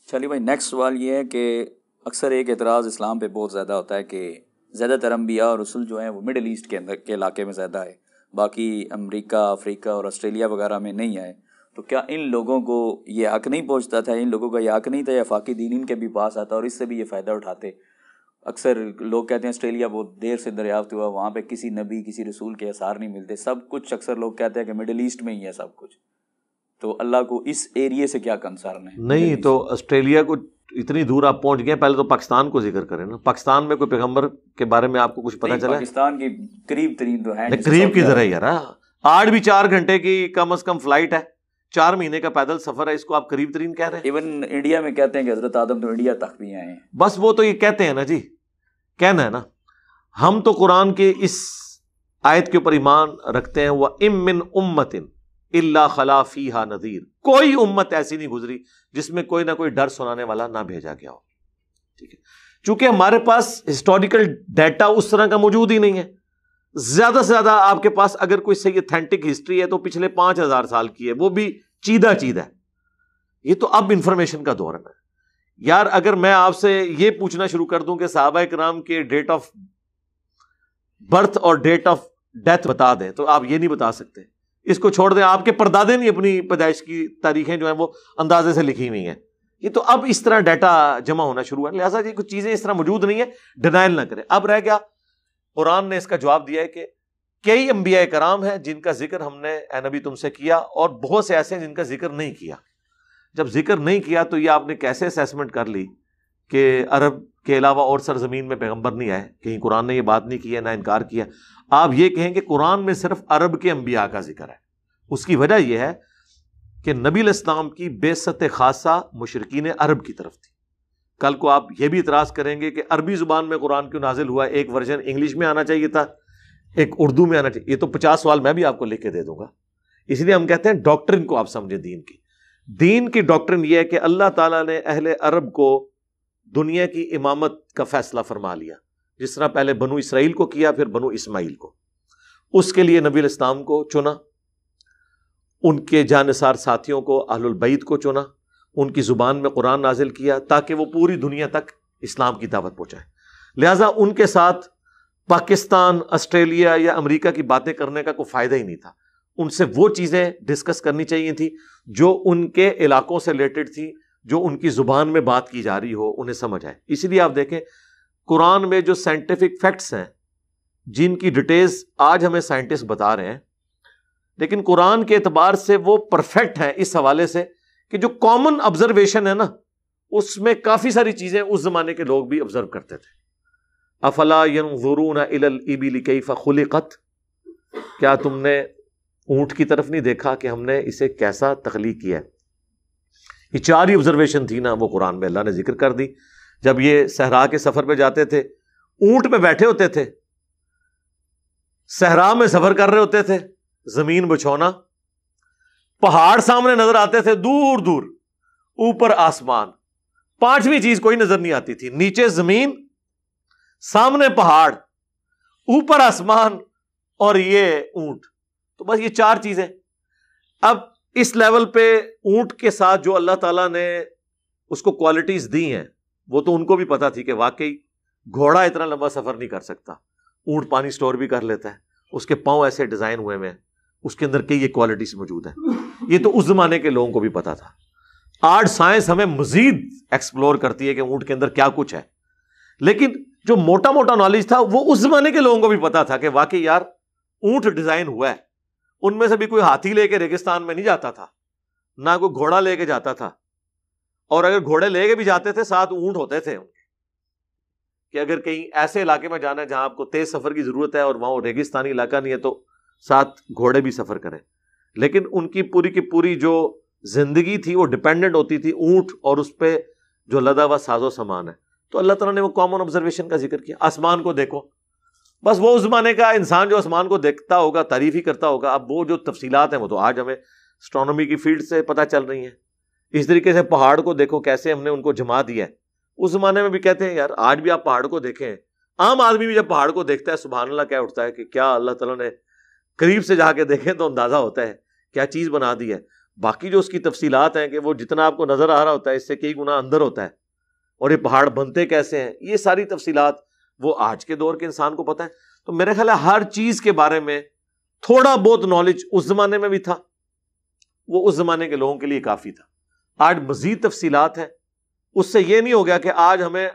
چلیے بھائی، نیکسٹ سوال یہ ہے کہ اکثر ایک اعتراض اسلام پہ بہت زیادہ ہوتا ہے کہ زیادہ تر انبیاء اور رسول جو ہیں وہ مڈل ایسٹ کے اندر کے علاقے میں زیادہ ہے، باقی امریکہ، افریقہ اور آسٹریلیا وغیرہ میں نہیں آئے. تو کیا ان لوگوں کو یہ حق نہیں پہنچتا تھا، ان لوگوں کا یہ حق نہیں تھا، یا فاقی دین ان کے بھی پاس آتا اور اس سے بھی یہ فائدہ اٹھاتے؟ اکثر لوگ کہتے ہیں آسٹریلیا بہت دیر سے دریافت ہوا، وہاں پہ کسی نبی کسی رسول کے آثار نہیں ملتے، سب کچھ اکثر لوگ کہتے ہیں کہ مڈل ایسٹ میں ہی ہے سب کچھ. تو اللہ کو اس ایریے سے کیا کنسرن ہے؟ نہیں تو آسٹریلیا کو اتنی دور آپ پہنچ گئے، پہلے تو پاکستان کو ذکر کریں نا. پاکستان میں کوئی پیغمبر کے بارے میں آپ کو کچھ پتہ چلا ہے؟ پاکستان کی قریب ترین تو ہے، قریب کی ذرا یار، آج بھی 4 گھنٹے کی کم از کم فلائٹ ہے، 4 مہینے کا پیدل سفر ہے، اس کو آپ قریب ترین کہہ رہے ہیں؟ ایون انڈیا میں کہتے ہیں کہ حضرت آدم تو انڈیا تک بھی آئے ہیں. بس وہ تو یہ کہتے ہیں نا جی، کہنا ہے نا. ہم تو قرآن کے اس آیت کے اوپر ایمان رکھتے ہیں، وَإِن مِّن أُمَّةٍ إِلَّا خَلَا فِيهَا نَذِيرٌ. کوئی امت ایسی نہیں گزری جس میں کوئی نہ کوئی ڈر سنانے والا نہ بھیجا گیا ہو. ٹھیک ہے، چونکہ ہمارے پاس ہسٹوریکل ڈیٹا اس طرح کا موجود ہی نہیں ہے. زیادہ سے زیادہ آپ کے پاس اگر کوئی صحیح اتھینٹک ہسٹری ہے تو پچھلے 5000 سال کی ہے، وہ بھی چیدہ ہے. یہ تو اب انفارمیشن کا دور ہے یار. اگر میں آپ سے یہ پوچھنا شروع کر دوں کہ صحابہ کرام کے ڈیٹ آف برتھ اور ڈیٹ آف ڈیتھ بتا دیں تو آپ یہ نہیں بتا سکتے. اس کو چھوڑ دیں، آپ کے پردادے نہیں اپنی پیدائش کی تاریخیں جو ہیں وہ اندازے سے لکھی ہوئی ہیں. یہ تو اب اس طرح ڈیٹا جمع ہونا شروع ہے، لہٰذا یہ کچھ چیزیں اس طرح موجود نہیں ہیں، ڈینائل نہ کریں. اب رہ گیا، قرآن نے اس کا جواب دیا ہے کہ کئی انبیاء کرام ہیں جن کا ذکر ہم نے اے نبی تم سے کیا، اور بہت سے ایسے ہیں جن کا ذکر نہیں کیا. جب ذکر نہیں کیا تو یہ آپ نے کیسے اسیسمنٹ کر لی کہ عرب کے علاوہ اور سرزمین میں پیغمبر نہیں آئے؟ کہیں قرآن نے یہ بات نہیں کی ہے، نہ انکار کیا. آپ یہ کہیں کہ قرآن میں صرف عرب کے انبیاء کا ذکر ہے. اس کی وجہ یہ ہے کہ نبی علیہ السلام کی بعثت خاصہ مشرکین عرب کی طرف تھی. کل کو آپ یہ بھی اعتراض کریں گے کہ عربی زبان میں قرآن کیوں نازل ہوا، ایک ورژن انگلش میں آنا چاہیے تھا، ایک اردو میں آنا چاہیے. یہ تو 50 سوال میں بھی آپ کو لکھ کے دے دوں گا. اس لیے ہم کہتے ہیں ڈاکٹرن کو آپ سمجھیں. دین کی ڈاکٹرن یہ ہے کہ اللہ تعالیٰ نے اہل عرب کو دنیا کی امامت کا فیصلہ فرما لیا، جس طرح پہلے بنو اسرائیل کو کیا، پھر بنو اسماعیل کو. اس کے لیے نبی علیہ السلام کو چنا، ان کے جانثار ساتھیوں کو، اہل البیت کو چنا، ان کی زبان میں قرآن نازل کیا تاکہ وہ پوری دنیا تک اسلام کی دعوت پہنچائے. لہٰذا ان کے ساتھ پاکستان، آسٹریلیا یا امریکہ کی باتیں کرنے کا کوئی فائدہ ہی نہیں تھا. ان سے وہ چیزیں ڈسکس کرنی چاہیے تھی جو ان کے علاقوں سے ریلیٹڈ تھی، جو ان کی زبان میں بات کی جا رہی ہو، انہیں سمجھ آئے. اسی لیے آپ دیکھیں قرآن میں جو سائنٹیفک فیکٹس ہیں، جن کی ڈیٹیلز آج ہمیں سائنٹسٹ بتا رہے ہیں، لیکن قرآن کے اعتبار سے وہ پرفیکٹ ہیں اس حوالے سے کہ جو کامن آبزرویشن ہے نا، اس میں کافی ساری چیزیں اس زمانے کے لوگ بھی آبزرو کرتے تھے. افلا ينظرون الى الابل كيف خلقت، کیا تم نے اونٹ کی طرف نہیں دیکھا کہ ہم نے اسے کیسا تخلیق کیا ہے؟ یہ 4 ہی آبزرویشن تھی نا، وہ قرآن میں اللہ نے ذکر کر دی. جب یہ صحرا کے سفر پہ جاتے تھے، اونٹ پہ بیٹھے ہوتے تھے، صحرا میں سفر کر رہے ہوتے تھے، زمین بچھونا، پہاڑ سامنے نظر آتے تھے دور دور، اوپر آسمان، 5ویں چیز کوئی نظر نہیں آتی تھی. نیچے زمین، سامنے پہاڑ، اوپر آسمان، اور یہ اونٹ. تو بس یہ 4 چیزیں. اب اس لیول پہ اونٹ کے ساتھ جو اللہ تعالیٰ نے اس کو کوالٹیز دی ہیں، وہ تو ان کو بھی پتا تھی کہ واقعی گھوڑا اتنا لمبا سفر نہیں کر سکتا، اونٹ پانی سٹور بھی کر لیتا ہے، اس کے پاؤں ایسے ڈیزائن ہوئے ہیں، اس کے اندر کئی یہ کوالٹیز موجود ہیں. یہ تو اس زمانے کے لوگوں کو بھی پتا تھا. آج سائنس ہمیں مزید ایکسپلور کرتی ہے کہ اونٹ کے اندر کیا کچھ ہے، لیکن جو موٹا موٹا نالج تھا وہ اس زمانے کے لوگوں کو بھی پتا تھا کہ واقعی یار اونٹ ڈیزائن ہوا ہے. ان میں سے بھی کوئی ہاتھی لے کے ریگستان میں نہیں جاتا تھا، نہ کوئی گھوڑا لے کے جاتا تھا، اور اگر گھوڑے لے کے بھی جاتے تھے ساتھ اونٹ ہوتے تھے ان کے، کہ اگر کہیں ایسے علاقے میں جانا ہے جہاں آپ کو تیز سفر کی ضرورت ہے اور وہاں ریگستانی علاقہ نہیں ہے تو ساتھ گھوڑے بھی سفر کریں. لیکن ان کی پوری جو زندگی تھی وہ ڈیپینڈنٹ ہوتی تھی اونٹ اور اس پہ جو لدا ہوا ساز و سامان ہے. تو اللہ تعالیٰ نے وہ کامن آبزرویشن کا ذکر کیا. آسمان کو دیکھو، بس وہ اس زمانے کا انسان جو آسمان کو دیکھتا ہوگا تعریف ہی کرتا ہوگا. اب وہ جو تفصیلات ہیں وہ تو آج ہمیں اسٹرانومی کی فیلڈ سے پتہ چل رہی ہیں. اس طریقے سے پہاڑ کو دیکھو کیسے ہم نے ان کو جما دیا ہے. اس زمانے میں بھی کہتے ہیں یار آج بھی آپ پہاڑ کو دیکھیں، عام آدمی بھی جب پہاڑ کو دیکھتا ہے سبحان اللہ کیا اٹھتا ہے کہ کیا اللہ تعالیٰ نے قریب سے جا کے دیکھیں تو اندازہ ہوتا ہے کیا چیز بنا دی ہے. باقی جو اس کی تفصیلات ہیں کہ وہ جتنا آپ کو نظر آ رہا ہوتا ہے اس سے کئی گنا اندر ہوتا ہے، اور یہ پہاڑ بنتے کیسے ہیں، یہ ساری تفصیلات وہ آج کے دور کے انسان کو پتہ ہے۔ تو میرے خیال ہے ہر چیز کے بارے میں تھوڑا بہت نالج اس زمانے میں بھی تھا، وہ اس زمانے کے لوگوں کے لیے کافی تھا۔ آج مزید تفصیلات ہیں، اس سے یہ نہیں ہو گیا کہ آج ہمیں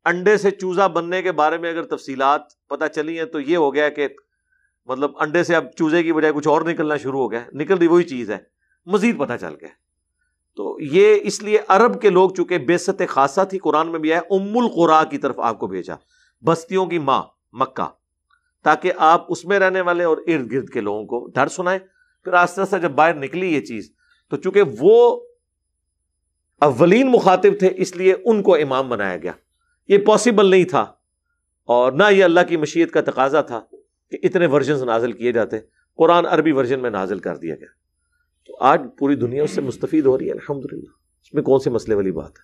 انڈے سے چوزا بننے کے بارے میں اگر تفصیلات پتہ چلی ہیں تو یہ ہو گیا کہ مطلب انڈے سے اب چوزے کی بجائے کچھ اور نکلنا شروع ہو گیا، نکل رہی وہی چیز ہے، مزید پتہ چل گیا۔ تو یہ اس لیے عرب کے لوگ چونکہ بعثت خاصہ تھی، قرآن میں بھی آیا ام القریٰ کی طرف آپ کو بھیجا، بستیوں کی ماں مکہ، تاکہ آپ اس میں رہنے والے اور ارد گرد کے لوگوں کو ڈر سنائیں۔ پھر آہستہ آہستہ جب باہر نکلی یہ چیز تو چونکہ وہ اولین مخاطب تھے اس لیے ان کو امام بنایا گیا۔ یہ پاسبل نہیں تھا اور نہ یہ اللہ کی مشیت کا تقاضا تھا کہ اتنے ورژنز نازل کیے جاتے، قرآن عربی ورژن میں نازل کر دیا گیا۔ تو آج پوری دنیا اس سے مستفید ہو رہی ہے الحمدللہ، اس میں کون سے مسئلے والی بات ہے۔